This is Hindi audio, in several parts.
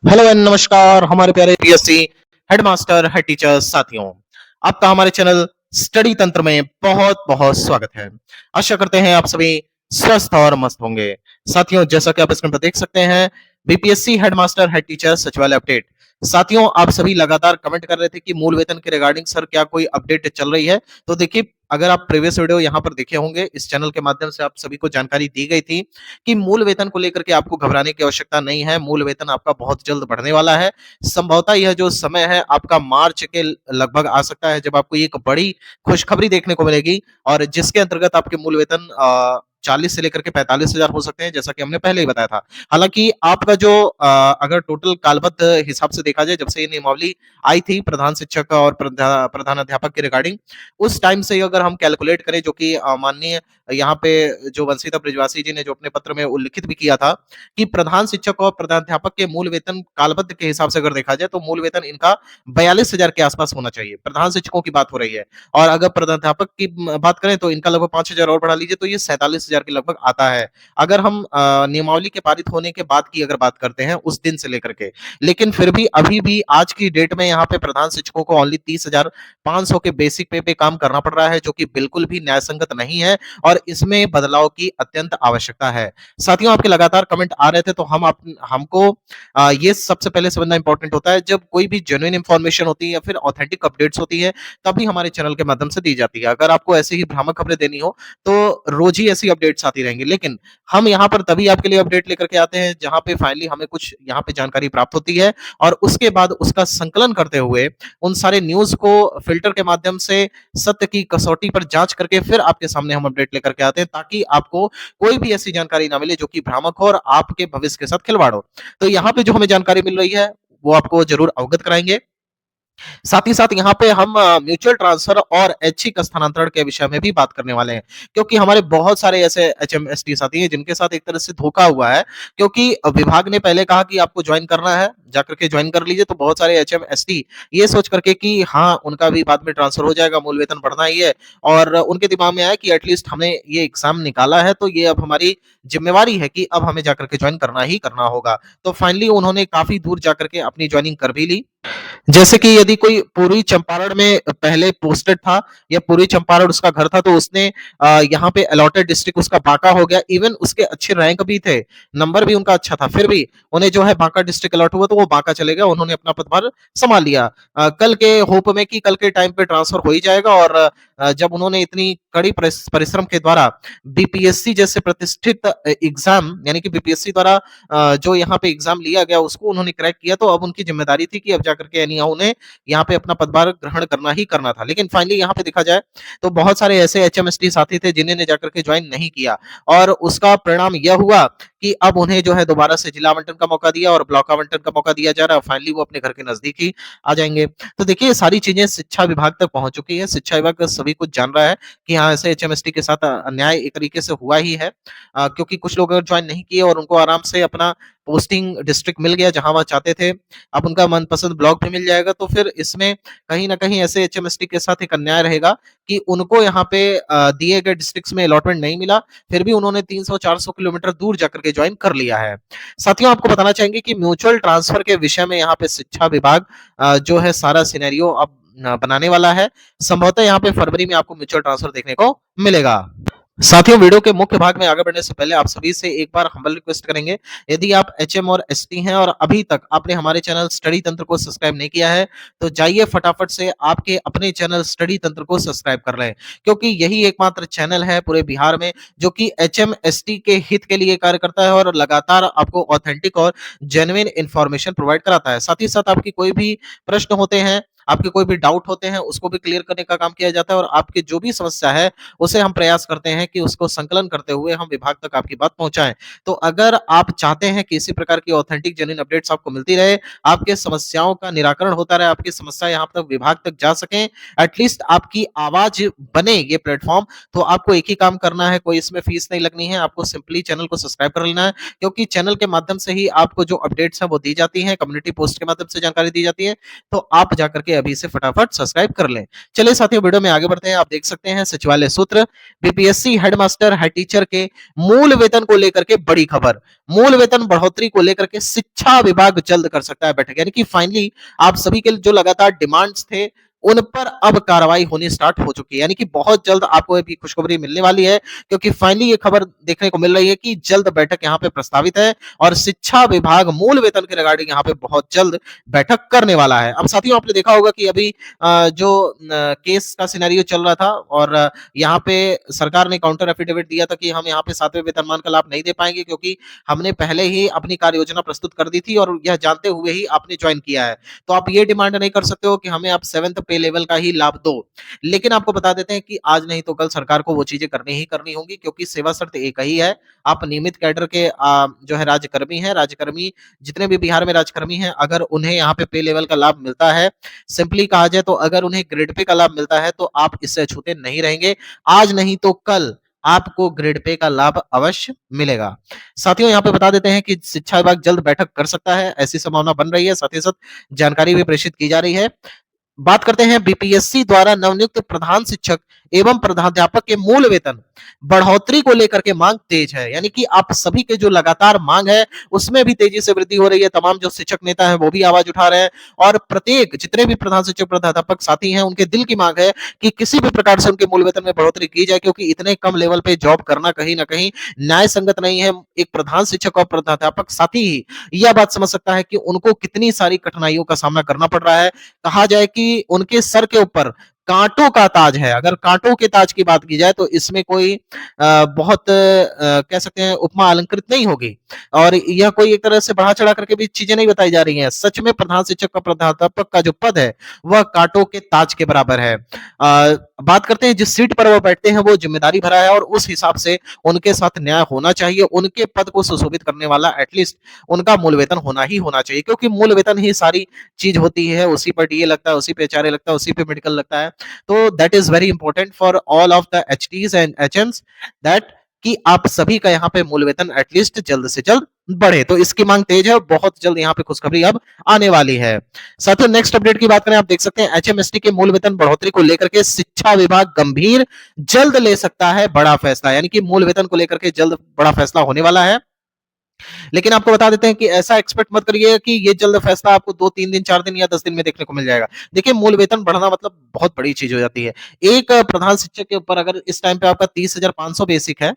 हेलो एंड नमस्कार हमारे प्यारे पीएससी हेडमास्टर हेड टीचर्स साथियों। आपका हमारे चैनल स्टडी तंत्र में बहुत बहुत स्वागत है। आशा करते हैं आप सभी स्वस्थ और मस्त होंगे। साथियों, जैसा कि आप स्क्रीन पर देख सकते हैं, बीपीएससी हेडमास्टर हेड टीचर सचिवालय अपडेट। साथियों, आप सभी लगातार कमेंट कर रहे थे कि मूल वेतन के रिगार्डिंग सर क्या कोई अपडेट चल रही है। तो देखिए, अगर आप प्रीवियस वीडियो यहाँ पर देखे होंगे, इस चैनल के माध्यम से आप सभी को जानकारी दी गई थी कि मूल वेतन को लेकर के आपको घबराने की आवश्यकता नहीं है। मूल वेतन आपका बहुत जल्द बढ़ने वाला है। संभवतः यह जो समय है आपका मार्च के लगभग आ सकता है, जब आपको एक बड़ी खुशखबरी देखने को मिलेगी और जिसके अंतर्गत आपके मूल वेतन 40 से लेकर के 45,000 हो सकते हैं, जैसा कि हमने पहले ही बताया था। हालांकि आपका जो अगर टोटल कालबद्ध हिसाब से देखा जाए, जब से ये नियमावली आई थी प्रधान शिक्षक और प्रधान अध्यापक के रिगार्डिंग, उस टाइम से अगर हम कैलकुलेट करें, जो कि माननीय यहाँ पे जो बंसीधर ब्रिजवासी जी ने जो अपने पत्र में उल्लिखित भी किया था कि प्रधान शिक्षक और प्रधानाध्यापक के मूल वेतन कालबद्ध के हिसाब से अगर देखा जाए तो मूल वेतन इनका 42,000 के आसपास होना चाहिए। प्रधान शिक्षकों की बात हो रही है, और अगर प्रधानाध्यापक की बात करें तो इनका लगभग 5,000 और बढ़ा लीजिए तो ये 47,000 के लगभग आता है। अगर हम नियमावली के पारित होने के बाद की अगर बात करते हैं उस दिन से लेकर के, लेकिन फिर भी अभी भी आज की डेट में यहाँ पे प्रधान शिक्षकों को ओनली 30,500 के बेसिक पे काम करना पड़ रहा है, जो कि बिल्कुल भी न्यायसंगत नहीं है और इसमें बदलाव की अत्यंत आवश्यकता है। साथियों, आपके लगातार कमेंट आ रहे थे, तो हमको ये सबसे पहले समझना इंपॉर्टेंट होता है, जब कोई भी जेन्युइन इंफॉर्मेशन होती है या फिर ऑथेंटिक अपडेट्स होती है, तभी हमारे चैनल के माध्यम से दी जाती है। अगर आपको ऐसे ही भ्रामक खबरें देनी हो तो रोज ही ऐसी अपडेट्स आती रहेंगी, लेकिन हम यहाँ पर तभी आपके लिए अपडेट लेकर के आते हैं जहां पे फाइनली हमें कुछ यहाँ पे जानकारी प्राप्त होती है, और उसके बाद उसका संकलन करते हुए उन सारे न्यूज को फिल्टर के माध्यम से सत्य की कसौटी पर जांच करके फिर आपके सामने हम अपडेट लेकर के आते हैं, ताकि आपको कोई भी ऐसी जानकारी ना मिले जो कि भ्रामक हो और आपके भविष्य के साथ खिलवाड़ हो। तो यहाँ पे जो हमें जानकारी मिल रही है वो आपको जरूर अवगत कराएंगे। साथ ही साथ यहाँ पे हम म्यूचुअल ट्रांसफर और ऐच्छिक स्थानांतरण के विषय में भी बात करने वाले हैं, क्योंकि हमारे बहुत सारे ऐसे एचएमएसटी साथी हैं जिनके साथ एक तरह से धोखा हुआ है। क्योंकि विभाग ने पहले कहा कि आपको ज्वाइन करना है, जाकर के ज्वाइन कर लीजिए, तो बहुत सारे एचएमएसटी ये सोच करके कि हाँ उनका भी बाद में ट्रांसफर हो जाएगा, मूल वेतन बढ़ना ही है, और उनके दिमाग में आया कि एटलीस्ट हमने ये एग्जाम निकाला है तो ये अब हमारी जिम्मेवारी है कि अब हमें जाकर के ज्वाइन करना ही करना होगा। तो फाइनली उन्होंने काफी दूर जाकर के अपनी ज्वाइनिंग कर भी ली। जैसे कि यदि कोई पूर्वी चंपारण में पहले पोस्टेड था या पूर्वी चंपारण उसका घर था, तो उसने यहाँ पे अलॉटेड डिस्ट्रिक्ट उसका बांका हो गया। इवन उसके अच्छे रैंक भी थे, नंबर भी उनका अच्छा था, फिर भी उन्हें जो है बांका डिस्ट्रिक्ट अलॉट हुआ तो वो बांका चले गए, उन्होंने अपना पदभार संभाल लिया कल के होप में कि कल के टाइम पे ट्रांसफर हो ही जाएगा। और जब उन्होंने इतनी कड़ी परिश्रम के द्वारा बीपीएससी जैसे प्रतिष्ठित एग्जाम, यानी कि बीपीएससी द्वारा जो यहाँ पे एग्जाम लिया गया उसको उन्होंने क्रैक किया, तो अब उनकी जिम्मेदारी थी कि अब जाकर के एनी हाउ उन्हें यहाँ पे अपना पदभार ग्रहण करना ही करना था। लेकिन फाइनली यहाँ पे देखा जाए तो बहुत सारे ऐसे एचएमएसटी साथी थे जिन्होंने जाकर के ज्वाइन नहीं किया, और उसका परिणाम यह हुआ कि अब उन्हें जो है दोबारा से जिला आवंटन का मौका दिया और ब्लॉक आवंटन का मौका दिया जा रहा है। फाइनली वो अपने घर के नजदीक ही आ जाएंगे। तो देखिए, ये सारी चीजें शिक्षा विभाग तक पहुंच चुकी है, शिक्षा विभाग सभी कुछ जान रहा है कि हाँ ऐसे एचएमएसटी के साथ अन्याय एक तरीके से हुआ ही है। क्योंकि कुछ लोग अगर ज्वाइन नहीं किए और उनको आराम से अपना पोस्टिंग डिस्ट्रिक्ट मिल गया जहां वह चाहते थे, अब उनका मनपसंद ब्लॉक भी मिल जाएगा, तो फिर इसमें कहीं ना कहीं ऐसे एचएमएसटी के साथ एक अन्याय रहेगा कि उनको यहाँ पे दिए गए डिस्ट्रिक्ट्स में अलॉटमेंट नहीं मिला, फिर भी उन्होंने 300-400 किलोमीटर दूर जाकर के ज्वाइन कर लिया है। साथियों, आपको बताना चाहेंगे कि म्यूचुअल ट्रांसफर के विषय में यहाँ पे शिक्षा विभाग जो है सारा सिनेरियो अब बनाने वाला है। संभवतः यहाँ पे फरवरी में आपको म्यूचुअल ट्रांसफर देखने को मिलेगा। साथियों, वीडियो के मुख्य भाग में आगे बढ़ने से पहले आप सभी से एक बार हम्बल रिक्वेस्ट करेंगे, यदि आप एचएम और एसटी हैं और अभी तक आपने हमारे चैनल स्टडी तंत्र को सब्सक्राइब नहीं किया है, तो जाइए फटाफट से आपके अपने चैनल स्टडी तंत्र को सब्सक्राइब कर लें, क्योंकि यही एकमात्र चैनल है पूरे बिहार में जो कि एचएम एसटी के हित के लिए कार्य करता है और लगातार आपको ऑथेंटिक और जेन्युइन इंफॉर्मेशन प्रोवाइड कराता है। साथ ही साथ आपकी कोई भी प्रश्न होते हैं, आपके कोई भी डाउट होते हैं, उसको भी क्लियर करने का काम किया जाता है, और आपकी जो भी समस्या है उसे हम प्रयास करते हैं कि उसको संकलन करते हुए हम विभाग तक आपकी बात पहुंचाएं। तो अगर आप चाहते हैं कि इसी प्रकार की ऑथेंटिक जेन्युइन अपडेट्स आपको मिलती रहे, आपके समस्याओं का निराकरण होता रहे, आपकी समस्या यहाँ तक विभाग तक जा सके, एटलीस्ट आपकी आवाज बने ये प्लेटफॉर्म, तो आपको एक ही काम करना है, कोई इसमें फीस नहीं लगनी है, आपको सिंपली चैनल को सब्सक्राइब कर लेना है, क्योंकि चैनल के माध्यम से ही आपको जो अपडेट्स हैं वो दी जाती हैं, कम्युनिटी पोस्ट के माध्यम से जानकारी दी जाती है, तो आप जाकर के अभी से फटाफट सब्सक्राइब कर लें। चलिए साथियों, वीडियो में आगे बढ़ते हैं। आप देख सकते हैं सचिवालय सूत्र, बीपीएससी हेडमास्टर हेड टीचर के मूल वेतन को लेकर के बड़ी खबर। मूल वेतन बढ़ोतरी को लेकर के शिक्षा विभाग जल्द कर सकता है बैठक, यानी कि फाइनली आप सभी के जो लगातार डिमांड्स थे उन पर अब कार्रवाई होनी स्टार्ट हो चुकी है, यानी कि बहुत जल्द आपको अभी खुशखबरी मिलने वाली है, क्योंकि फाइनली ये खबर देखने को मिल रही है कि जल्द बैठक यहाँ पे प्रस्तावित है और शिक्षा विभाग मूल वेतन के रिगार्डिंग यहाँ पे बहुत जल्द बैठक करने वाला है। अब साथियों, आपने देखा होगा कि अभी जो केस का सिनेरियो चल रहा था और यहाँ पे सरकार ने काउंटर एफिडेविट दिया था कि हम यहाँ पे 7वें वेतनमान का लाभ नहीं दे पाएंगे, क्योंकि हमने पहले ही अपनी कार्य योजना प्रस्तुत कर दी थी और यह जानते हुए ही आपने ज्वाइन किया है। तो आप ये डिमांड नहीं कर सकते हो कि हमें आप 7th पे लेवल का ही लाभ दो। लेकिन आपको बता देते हैं कि आज नहीं तो कल सरकार को वो चीजें करनी ही करनी होंगी, क्योंकि सेवा शर्त एक ही है। आप नियमित कैडर के जो है राज्यकर्मी हैं, राज्यकर्मी जितने भी बिहार में राज्यकर्मी हैं, अगर उन्हें यहाँ पे लेवल का लाभ मिलता है, सिंपली कहा जाए तो अगर उन्हें ग्रेड पे का लाभ मिलता है, तो आप इससे अछूते नहीं रहेंगे। आज नहीं तो कल आपको ग्रेड पे का लाभ अवश्य मिलेगा। साथियों, यहाँ पे बता देते हैं कि शिक्षा विभाग जल्द बैठक कर सकता है, ऐसी संभावना बन रही है। साथ ही साथ जानकारी भी प्रेषित की जा रही है। बात करते हैं बीपीएससी द्वारा नवनियुक्त प्रधान शिक्षक एवं प्रधानाध्यापक के मूल वेतन बढ़ोतरी को लेकर के मांग तेज है, यानी कि आप सभी के जो लगातार मांग है उसमें भी तेजी से वृद्धि हो रही है। तमाम जो शिक्षक नेता हैं वो भी आवाज उठा रहे हैं और प्रत्येक जितने भी प्रधान शिक्षक प्राध्यापक साथी हैं उनके दिल की मांग है कि किसी भी प्रकार से उनके मूल वेतन में बढ़ोतरी की जाए, क्योंकि इतने कम लेवल पे जॉब करना कहीं ना कहीं न्याय संगत नहीं है। एक प्रधान शिक्षक और प्राध्यापक साथी ही यह बात समझ सकता है कि उनको कितनी सारी कठिनाइयों का सामना करना पड़ रहा है। कहा जाए कि उनके सर के ऊपर कांटों का ताज है। अगर कांटों के ताज की बात की जाए तो इसमें कोई बहुत कह सकते हैं उपमा अलंकृत नहीं होगी, और यह कोई एक तरह से बढ़ा चढ़ा करके भी चीजें नहीं बताई जा रही हैं। सच में प्रधान शिक्षक का प्राध्यापक का जो पद है वह कांटों के ताज के बराबर है। बात करते हैं जिस सीट पर वो बैठते हैं वो जिम्मेदारी भरा है और उस हिसाब से उनके साथ न्याय होना चाहिए। उनके पद को सुशोभित करने वाला एटलीस्ट उनका मूल वेतन होना ही होना चाहिए, क्योंकि मूल वेतन ही सारी चीज होती है। उसी पर डीए लगता है, उसी पे एचआरए लगता है, उसी पे मेडिकल लगता है। तो that is very important for all of the HTs and HMs that कि आप सभी का यहाँ पे मूल वेतन एटलीस्ट जल्द से जल्द बढ़े। तो इसकी मांग तेज है, बहुत जल्द यहाँ पे खुशखबरी अब आने वाली है। साथियों, नेक्स्ट अपडेट की बात करें, आप देख सकते हैं एचएमएसटी के मूल वेतन बढ़ोतरी को लेकर के शिक्षा विभाग गंभीर, जल्द ले सकता है बड़ा फैसला, यानी कि मूल वेतन को लेकर के जल्द बड़ा फैसला होने वाला है। लेकिन आपको बता देते हैं कि ऐसा एक्सपेक्ट मत करिए कि ये जल्द फैसला आपको 2-3 दिन, 4 दिन या 10 दिन में देखने को मिल जाएगा। देखिए, मूल वेतन बढ़ना मतलब बहुत बड़ी चीज हो जाती है। एक प्रधान शिक्षक के ऊपर अगर इस टाइम पे आपका 30,500 बेसिक है,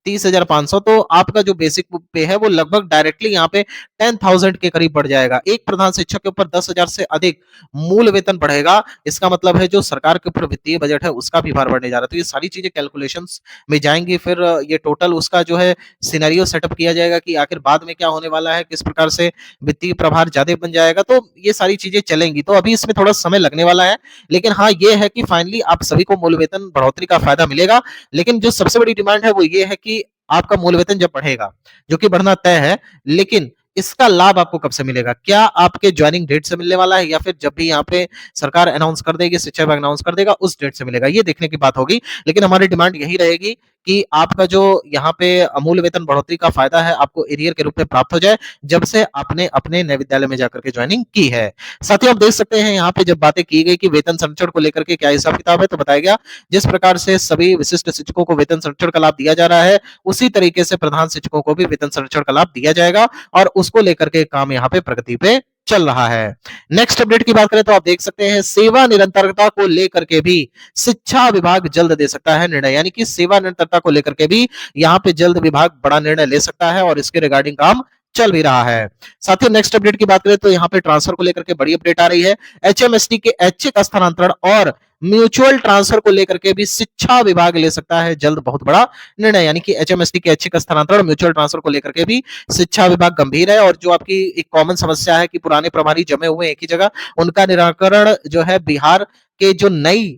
30,500, तो आपका जो बेसिक पे है वो लगभग डायरेक्टली यहाँ पे 10,000 के करीब बढ़ जाएगा। एक प्रधान शिक्षक के ऊपर 10,000 से अधिक मूल वेतन बढ़ेगा। इसका मतलब है जो सरकार के ऊपर वित्तीय बजट है उसका भी भार बढ़ने जा रहा है। तो ये सारी चीजें कैलकुलेशंस में जाएंगी, फिर ये टोटल उसका जो है सिनेरियो सेटअप किया जाएगा कि आखिर बाद में क्या होने वाला है, किस प्रकार से वित्तीय प्रभार ज्यादा बन जाएगा। तो ये सारी चीजें चलेंगी, तो अभी इसमें थोड़ा समय लगने वाला है। लेकिन हाँ, ये है कि फाइनली आप सभी को मूल वेतन बढ़ोतरी का फायदा मिलेगा। लेकिन जो सबसे बड़ी डिमांड है वो ये है कि आपका मूल वेतन जब बढ़ेगा, जो कि बढ़ना तय है, लेकिन इसका लाभ आपको कब से मिलेगा? क्या आपके ज्वाइनिंग डेट से मिलने वाला है या फिर जब भी यहाँ पे सरकार अनाउंस कर देगी, शिक्षा विभाग अनाउंस कर देगा, उस डेट से मिलेगा? ये देखने की बात होगी। लेकिन हमारी डिमांड यही रहेगी कि आपका जो यहाँ पे मूल वेतन बढ़ोतरी का फायदा है आपको एरियर के रूप में प्राप्त हो जाए, जब से आपने अपने नए विद्यालय में जाकर के ज्वाइनिंग की है। साथियों, आप देख सकते हैं यहाँ पे जब बातें की गई कि वेतन संरक्षण को लेकर के क्या हिसाब किताब है, तो बताया गया जिस प्रकार से सभी विशिष्ट शिक्षकों को वेतन संरक्षण का लाभ दिया जा रहा है, उसी तरीके से प्रधान शिक्षकों को भी वेतन संरक्षण का लाभ दिया जाएगा और उसको लेकर के काम यहाँ पे प्रगति पे चल रहा है। नेक्स्ट अपडेट की बात करें तो आप देख सकते हैं सेवा निरंतरता को लेकर के भी शिक्षा विभाग जल्द दे सकता है निर्णय, यानी कि सेवा निरंतरता को लेकर के भी यहाँ पे जल्द विभाग बड़ा निर्णय ले सकता है और इसके रिगार्डिंग काम चल भी रहा है। साथियों, नेक्स्ट अपडेट की बात करें तो यहाँ पे ट्रांसफर को लेकर के बड़ी अपडेट आ रही है। एचएमएसटी के ऐच्छिक स्थानांतरण और म्यूचुअल ट्रांसफर को लेकर के भी शिक्षा विभाग ले सकता है जल्द बहुत बड़ा निर्णय, यानी कि एचएमएसटी के ऐच्छिक स्थानांतरण म्यूचुअल ट्रांसफर को लेकर के भी शिक्षा विभाग गंभीर है। और जो आपकी एक कॉमन समस्या है कि पुराने प्रभारी जमे हुए एक ही जगह, उनका निराकरण जो है बिहार के जो नई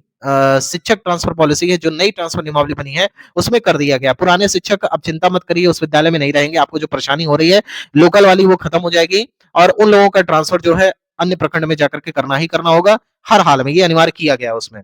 शिक्षक ट्रांसफर पॉलिसी है, जो नई ट्रांसफर नियमावली बनी है, उसमें कर दिया गया। पुराने शिक्षक अब चिंता मत करिए, उस विद्यालय में नहीं रहेंगे। आपको जो परेशानी हो रही है लोकल वाली वो खत्म हो जाएगी और उन लोगों का ट्रांसफर जो है अन्य प्रखंड में जाकर के करना ही करना होगा हर हाल में, ये अनिवार्य किया गया उसमें।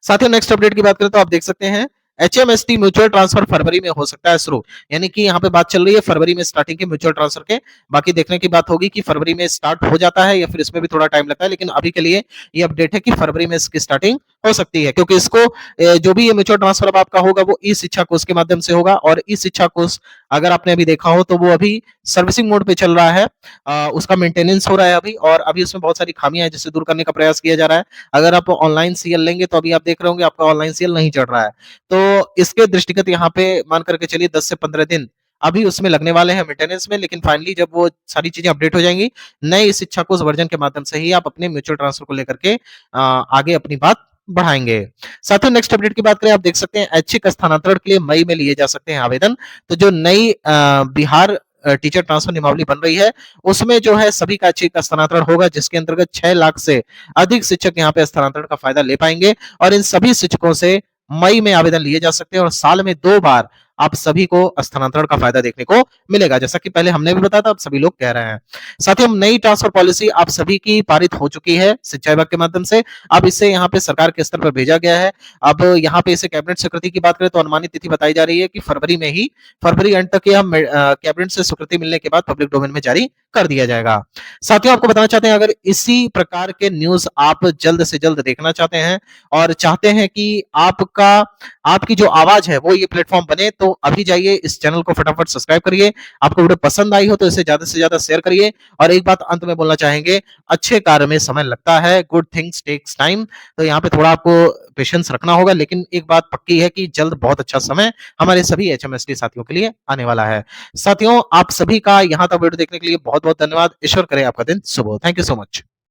साथियों, नेक्स्ट अपडेट की बात करें तो आप देख सकते हैं एचएमएसटी म्यूचुअल ट्रांसफर फरवरी में हो सकता है शुरू, यानी कि यहाँ पे बात चल रही है फरवरी में स्टार्टिंग के म्यूचुअल ट्रांसफर के। बाकी देखने की बात होगी कि फरवरी में स्टार्ट हो जाता है या फिर इसमें भी थोड़ा टाइम लगता है, लेकिन अभी के लिए ये अपडेट है कि फरवरी में इसकी स्टार्टिंग हो सकती है, क्योंकि इसको जो भी ये म्यूचुअल ट्रांसफर अब आपका होगा वो ई शिक्षा कोष के माध्यम से होगा। और ई शिक्षा कोष अगर आपने अभी देखा हो तो वो अभी सर्विसिंग मोड पे चल रहा है, उसका मेंटेनेंस हो रहा है अभी, और अभी उसमें बहुत सारी खामियां हैं जिसे दूर करने का प्रयास किया जा रहा है। अगर आप ऑनलाइन सीएल लेंगे तो अभी आप देख रहे होंगे आपका ऑनलाइन सीएल नहीं चढ़ रहा है, तो इसके दृष्टिगत यहाँ पे मान करके चलिए 10 से 15 दिन अभी उसमें लगने वाले हैं मेंटेनेंस में, लेकिन फाइनली जब वो सारी चीजें अपडेट हो जाएंगी नए शिक्षा कोष वर्जन के माध्यम से ही आप अपने म्यूचुअल ट्रांसफर को लेकर के आगे अपनी बात बढ़ाएंगे। साथियों नेक्स्ट अपडेट की बात करें, आप देख सकते हैं ऐच्छिक स्थानांतरण के लिए मई में लिए जा सकते हैं आवेदन। तो जो नई बिहार टीचर ट्रांसफर नियमावली बन रही है उसमें जो है सभी का ऐच्छिक स्थानांतरण होगा, जिसके अंतर्गत 6 लाख से अधिक शिक्षक यहाँ पे स्थानांतरण का फायदा ले पाएंगे। और इन सभी शिक्षकों से मई में आवेदन लिए जा सकते हैं और साल में 2 बार आप सभी को स्थानांतरण का फायदा देखने को मिलेगा, जैसा कि पहले हमने भी बताया था, अब सभी लोग कह रहे हैं। साथियों नई ट्रांसफर पॉलिसी आप सभी की पारित हो चुकी है शिक्षा विभाग के माध्यम से। अब इसे यहाँ पे सरकार के स्तर पर भेजा गया है। अब यहाँ पे इसे कैबिनेट स्वीकृति की बात करें तो अनुमानित तिथि बताई जा रही है कि फरवरी एंड तक हम कैबिनेट से स्वीकृति मिलने के बाद पब्लिक डोमेन में जारी कर दिया जाएगा। साथियों आपको बताना चाहते हैं अगर इसी प्रकार के न्यूज आप जल्द से जल्द देखना चाहते हैं और चाहते हैं कि आपकी जो आवाज है वो ये प्लेटफॉर्म बने, तो अभी जाइए इस चैनल को फटाफट सब्सक्राइब करिए। आपको वीडियो पसंद आई हो तो इसे ज्यादा से ज्यादा शेयर करिए। और एक बात अंत में बोलना चाहेंगे, अच्छे कार्य में समय लगता है, गुड थिंग्स टेक्स टाइम। तो यहाँ पे थोड़ा आपको पेशेंस रखना होगा, लेकिन एक बात पक्की है कि जल्द बहुत अच्छा समय हमारे सभी एचएमएसटी साथियों के लिए आने वाला है। साथियों आप सभी का यहाँ तक वीडियो देखने के लिए बहुत बहुत धन्यवाद। ईश्वर करे आपका दिन शुभ हो। Thank you so much.